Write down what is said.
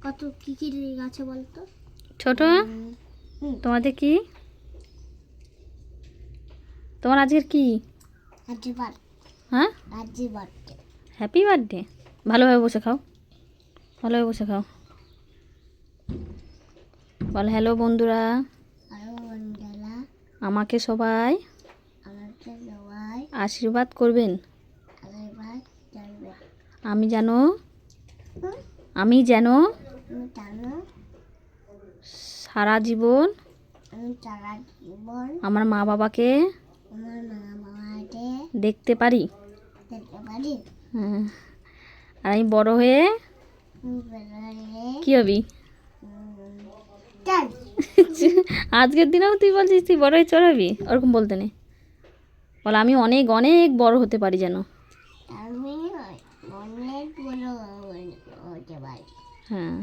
কত কি কি আছে বলতো? ছোট, তোমাদের কি? তোমার আজকের কি? Happy birthday. হ্যাঁ, হ্যাপি বার্থডে। Happy birthday. ভালোভাবে বসে খাও, ভালোভাবে বসে খাও। বল হ্যালো বন্ধুরা, হ্যালো বন্ধুরা, আমাকে সবাই আমাকে সবাই আশীর্বাদ করবেন। আশীর্বাদ করবে। আমি যেন হুম, আমি যেন আমি জানো সারা জীবন আমি সারা জীবন আমার মা বাবাকে আমার মা বাবাকে দেখতে পারি। দেখতে পারি। হ্যাঁ, আর আমি বড় হয়ে বেড়ে কি হবি? চাই। আজকের দিনেও তুই বলছিস তুই বড় হয়ে চড়াবি? ওরকম বলতে নেই, বল আমি অনেক অনেক বড় হতে পারি যেন। আমি অনেক বড় হতে পারি। হ্যাঁ।